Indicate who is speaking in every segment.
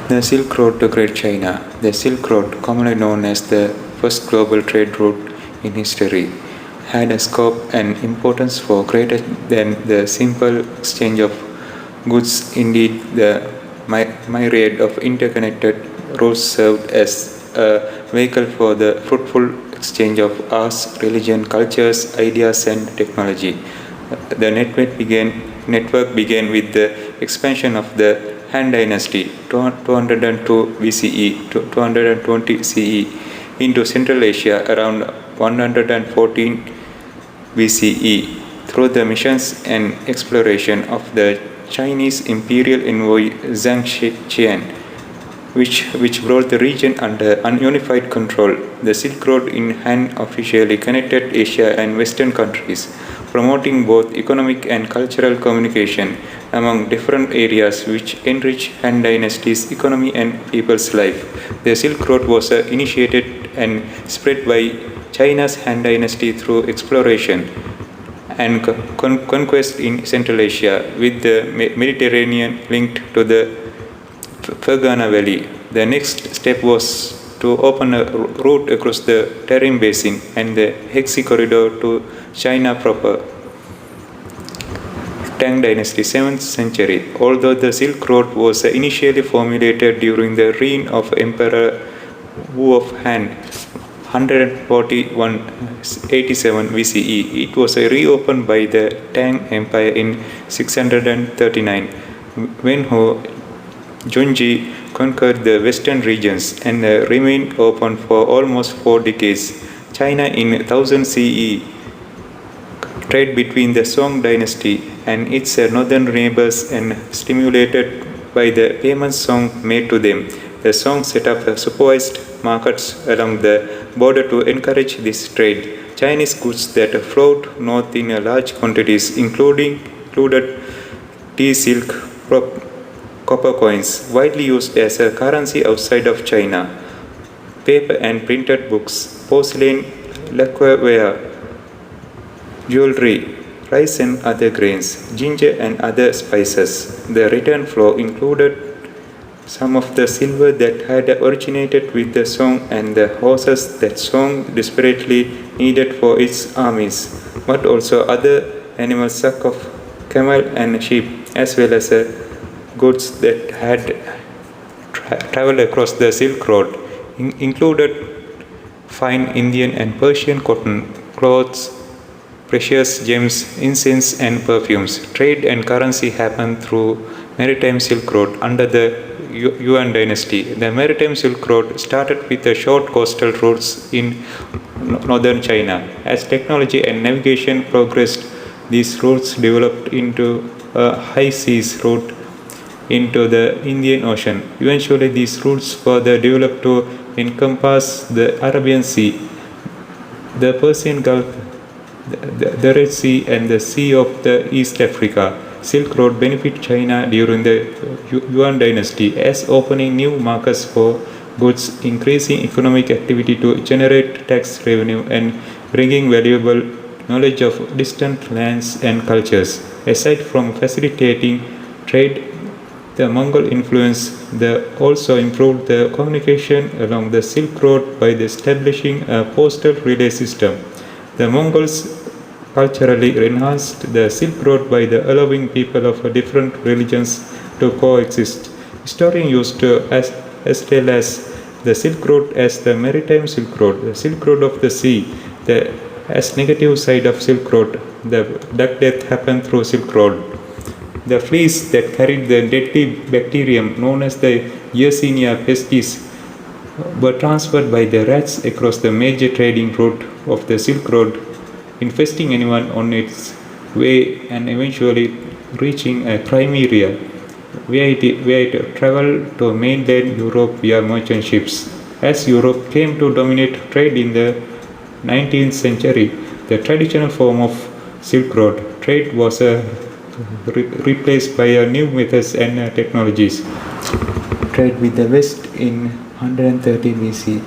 Speaker 1: The Silk Road to Great China. The Silk Road, commonly known as the first global trade route in history, had a scope and importance far greater than the simple exchange of goods. Indeed, the myriad of interconnected roads served as a vehicle for the fruitful exchange of arts, religion, cultures, ideas, and technology. The network began with the expansion of the Han Dynasty 202 BCE to 220 CE into Central Asia around 114 BCE through the missions and exploration of the Chinese imperial envoy Zhang Qian, which brought the region under unified control. The Silk Road in Han officially connected Asia and Western countries, promoting both economic and cultural communication among different areas which enriched Han Dynasty's economy and people's life. The Silk Road was initiated and spread by China's Han Dynasty through exploration and conquest in Central Asia, with the Mediterranean linked to the Fergana Valley. The next step was to open a route across the Tarim Basin and the Hexi Corridor to China proper. Tang Dynasty, 7th century. Although the Silk Road was initially formulated during the reign of Emperor Wu of Han, 141-87 BCE, it was reopened by the Tang Empire in 639 when Ho Junji conquered the western regions and remained open for almost 4 decades. China in 1000 CE, trade between the Song dynasty and its northern neighbors and stimulated by the payments Song made to them. The Song set up supervised markets along the border to encourage this trade. Chinese goods that flowed north in large quantities included tea, silk, copper coins, widely used as a currency outside of China, paper and printed books, porcelain, lacquerware, jewelry, rice and other grains, ginger and other spices. The return flow included some of the silver that had originated with the Song and the horses that Song desperately needed for its armies, but also other animals such as camel and sheep, as well as goods that had traveled across the Silk Road, included fine Indian and Persian cotton, clothes, precious gems, incense and perfumes. Trade and currency happened through Maritime Silk Road under the Yuan dynasty. The Maritime Silk Road started with the short coastal routes in northern China. As technology and navigation progressed, these routes developed into a high seas route into the Indian Ocean. Eventually, these routes further developed to encompass the Arabian Sea, the Persian Gulf, the Red Sea, and the Sea of the East Africa. Silk Road benefited China during the Yuan dynasty as opening new markets for goods, increasing economic activity to generate tax revenue, and bringing valuable knowledge of distant lands and cultures. Aside from facilitating trade, the Mongol influence also improved the communication along the Silk Road by establishing a postal relay system. The Mongols culturally enhanced the Silk Road by allowing people of different religions to coexist. Historians used to as well as the Silk Road as the Maritime Silk Road, the Silk Road of the sea. As negative side of Silk Road, the Duck Death happened through Silk Road. The fleas that carried the deadly bacterium known as the Yersinia pestis were transferred by the rats across the major trading route of the Silk Road, infesting anyone on its way and eventually reaching Crimea, where it traveled to mainland Europe via merchant ships. As Europe came to dominate trade in the 19th century, the traditional form of Silk Road trade was replaced by new methods and technologies. Trade with the West in 130 BC.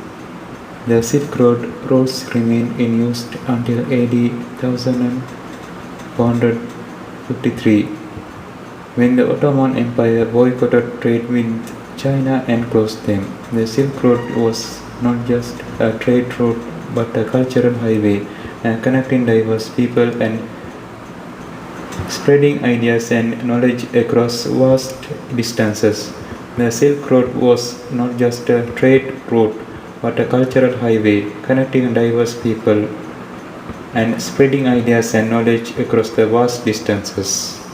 Speaker 1: The Silk Road routes remained in use until AD 1453, when the Ottoman Empire boycotted trade with China enclosed them. The Silk Road was not just a trade route but a cultural highway, connecting diverse people and spreading ideas and knowledge across vast distances. The Silk Road was not just a trade route but a cultural highway, connecting diverse people and spreading ideas and knowledge across the vast distances.